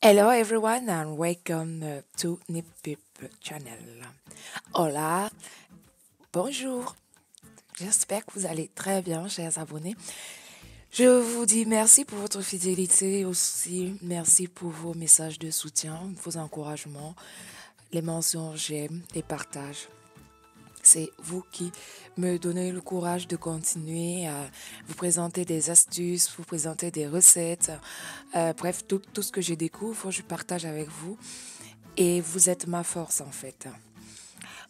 Hello everyone and welcome to Nip Pip Channel. Hola, bonjour. J'espère que vous allez très bien, chers abonnés. Je vous dis merci pour votre fidélité aussi. Merci pour vos messages de soutien, vos encouragements, les mentions j'aime, les partages. C'est vous qui me donnez le courage de continuer à vous présenter des astuces, vous présenter des recettes. Bref, tout ce que je découvre, je partage avec vous. Et vous êtes ma force en fait.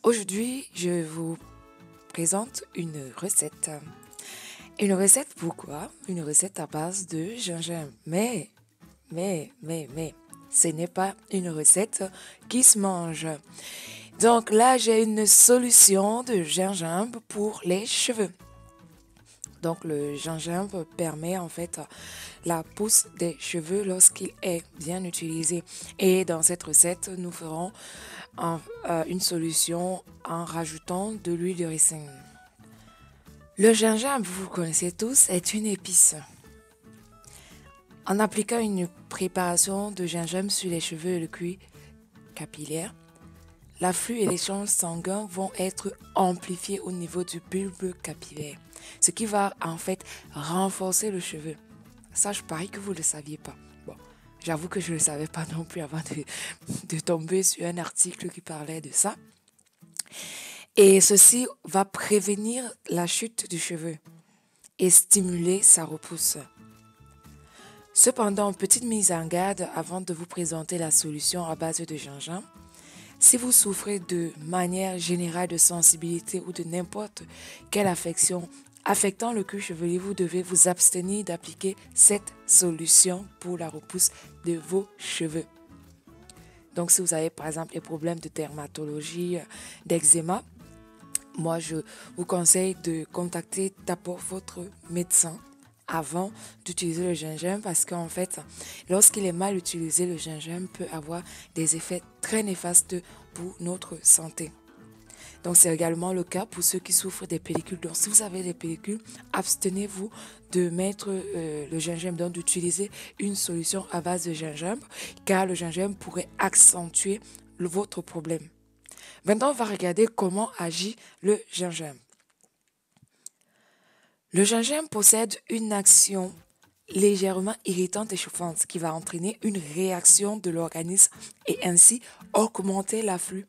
Aujourd'hui, je vous présente une recette. Une recette pourquoi? Une recette à base de gingembre. Mais, ce n'est pas une recette qui se mange. Donc là, j'ai une solution de gingembre pour les cheveux. Donc le gingembre permet en fait la pousse des cheveux lorsqu'il est bien utilisé. Et dans cette recette, nous ferons une solution en rajoutant de l'huile de ricin. Le gingembre, vous connaissez tous, est une épice. En appliquant une préparation de gingembre sur les cheveux et le cuir capillaire, l'afflux et l'échange sanguin vont être amplifiés au niveau du bulbe capillaire, ce qui va en fait renforcer le cheveu. Ça, je parie que vous ne le saviez pas. Bon, j'avoue que je ne le savais pas non plus avant de tomber sur un article qui parlait de ça. Et ceci va prévenir la chute du cheveu et stimuler sa repousse. Cependant, petite mise en garde avant de vous présenter la solution à base de gingembre. Si vous souffrez de manière générale de sensibilité ou de n'importe quelle affection affectant le cuir chevelu, vous devez vous abstenir d'appliquer cette solution pour la repousse de vos cheveux. Donc, si vous avez par exemple des problèmes de dermatologie, d'eczéma, moi je vous conseille de contacter d'abord votre médecin avant d'utiliser le gingembre parce qu'en fait, lorsqu'il est mal utilisé, le gingembre peut avoir des effets très néfastes pour notre santé. Donc, c'est également le cas pour ceux qui souffrent des pellicules. Donc, si vous avez des pellicules, abstenez-vous de mettre le gingembre, donc d'utiliser une solution à base de gingembre, car le gingembre pourrait accentuer votre problème. Maintenant, on va regarder comment agit le gingembre. Le gingembre possède une action légèrement irritante et chauffante qui va entraîner une réaction de l'organisme et ainsi augmenter l'afflux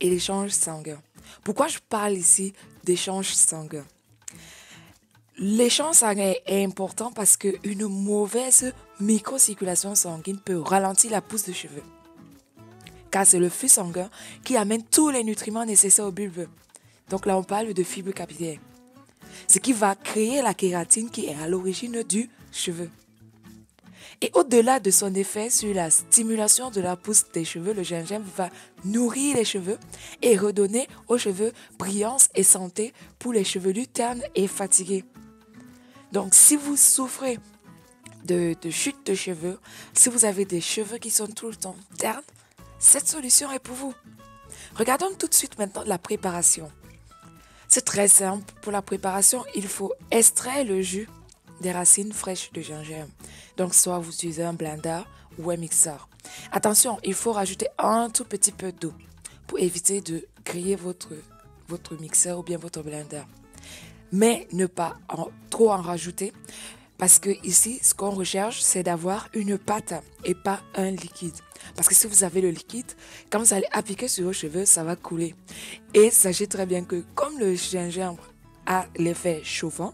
et l'échange sanguin. Pourquoi je parle ici d'échange sanguin? L'échange sanguin est important parce qu'une mauvaise microcirculation sanguine peut ralentir la pousse de cheveux. Car c'est le flux sanguin qui amène tous les nutriments nécessaires au bulbe. Donc là, on parle de fibres capillaires. Ce qui va créer la kératine qui est à l'origine du cheveu. Et au-delà de son effet sur la stimulation de la pousse des cheveux, le gingembre va nourrir les cheveux et redonner aux cheveux brillance et santé pour les chevelus ternes et fatigués. Donc, si vous souffrez de chute de cheveux, si vous avez des cheveux qui sont tout le temps ternes, cette solution est pour vous. Regardons tout de suite maintenant la préparation. C'est très simple. Pour la préparation, il faut extraire le jus des racines fraîches de gingembre. Donc, soit vous utilisez un blender ou un mixeur. Attention, il faut rajouter un tout petit peu d'eau pour éviter de griller votre mixeur ou bien votre blender. Mais ne pas trop en rajouter parce que ici, ce qu'on recherche, c'est d'avoir une pâte et pas un liquide. Parce que si vous avez le liquide, quand vous allez appliquer sur vos cheveux, ça va couler. Et sachez très bien que comme le gingembre a l'effet chauffant,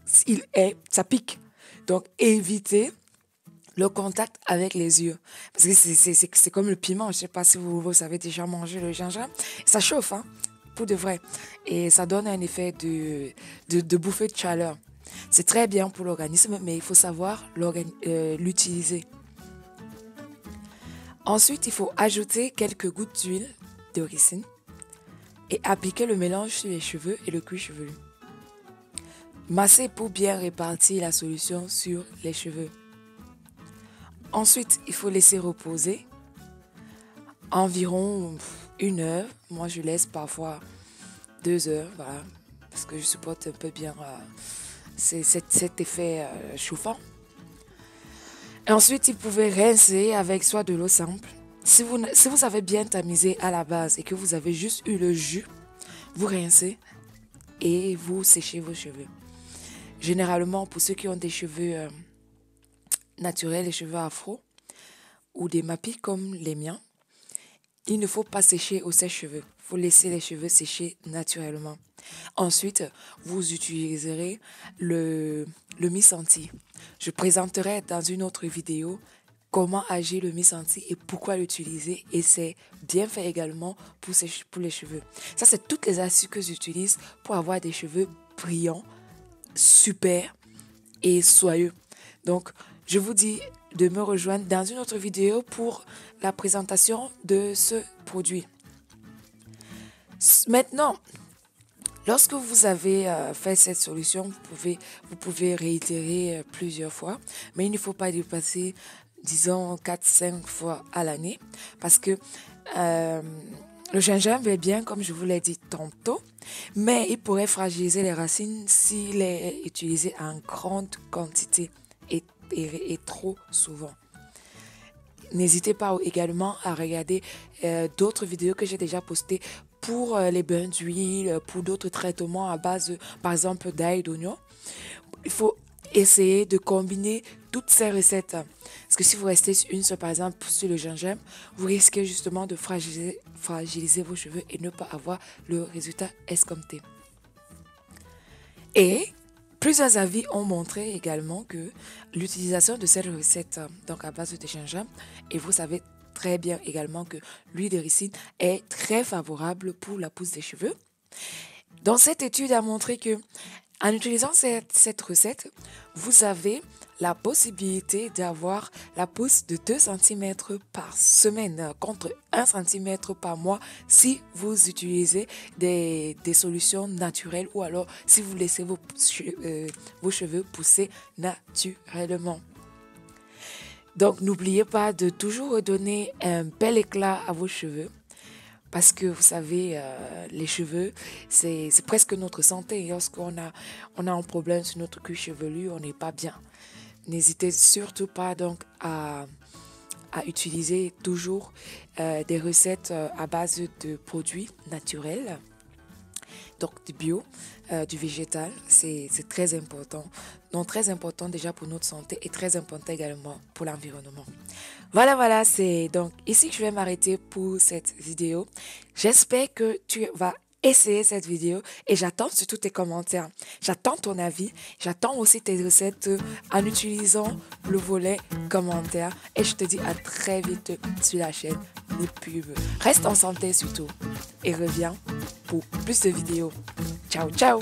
ça pique. Donc, évitez le contact avec les yeux. Parce que c'est comme le piment. Je ne sais pas si vous avez déjà mangé le gingembre. Ça chauffe, hein, pour de vrai. Et ça donne un effet de bouffée de chaleur. C'est très bien pour l'organisme, mais il faut savoir l'utiliser. Ensuite, il faut ajouter quelques gouttes d'huile de ricin et appliquer le mélange sur les cheveux et le cuir chevelu. Massez pour bien répartir la solution sur les cheveux. Ensuite, il faut laisser reposer environ 1 heure. Moi, je laisse parfois 2 heures, voilà, parce que je supporte un peu bien cet effet chauffant. Et ensuite, vous pouvez rincer avec soit de l'eau simple. Si vous avez bien tamisé à la base et que vous avez juste eu le jus, vous rincez et vous séchez vos cheveux. Généralement, pour ceux qui ont des cheveux naturels, les cheveux afro ou des mapis comme les miens, il ne faut pas sécher au sèche-cheveux. Il faut laisser les cheveux sécher naturellement. Ensuite, vous utiliserez le mi-senti. Je présenterai dans une autre vidéo comment agir le mi-senti et pourquoi l'utiliser. Et c'est bien fait également pour les cheveux. Ça, c'est toutes les astuces que j'utilise pour avoir des cheveux brillants, super et soyeux. Donc, je vous dis de me rejoindre dans une autre vidéo pour la présentation de ce produit. Maintenant, lorsque vous avez fait cette solution, vous pouvez réitérer plusieurs fois, mais il ne faut pas dépasser, disons, 4-5 fois à l'année, parce que le gingembre est bien, comme je vous l'ai dit tantôt, mais il pourrait fragiliser les racines s'il est utilisé en grande quantité et trop souvent. N'hésitez pas également à regarder d'autres vidéos que j'ai déjà postées pour les bains d'huile, pour d'autres traitements à base, par exemple, d'ail, d'oignon. Il faut essayer de combiner toutes ces recettes. Parce que si vous restez sur une seule, par exemple, sur le gingembre, vous risquez justement de fragiliser vos cheveux et ne pas avoir le résultat escompté. Et plusieurs avis ont montré également que l'utilisation de cette recette, donc à base de gingembre, et vous savez très bien également que l'huile de ricine est très favorable pour la pousse des cheveux. Donc cette étude a montré que en utilisant cette recette, vous avez la possibilité d'avoir la pousse de 2 cm par semaine contre 1 cm par mois si vous utilisez des solutions naturelles ou alors si vous laissez vos cheveux pousser naturellement. Donc n'oubliez pas de toujours redonner un bel éclat à vos cheveux. Parce que vous savez, les cheveux, c'est presque notre santé. Lorsqu'on a un problème sur notre cuir chevelu, on n'est pas bien. N'hésitez surtout pas donc à utiliser toujours des recettes à base de produits naturels. Donc du bio, du végétal, c'est très important. Donc très important déjà pour notre santé et très important également pour l'environnement. Voilà, c'est donc ici que je vais m'arrêter pour cette vidéo. J'espère que tu vas essayer cette vidéo et j'attends surtout tes commentaires. J'attends ton avis, j'attends aussi tes recettes en utilisant le volet commentaires et je te dis à très vite sur la chaîne Ni Pub. Reste en santé surtout et reviens pour plus de vidéos. Ciao, ciao!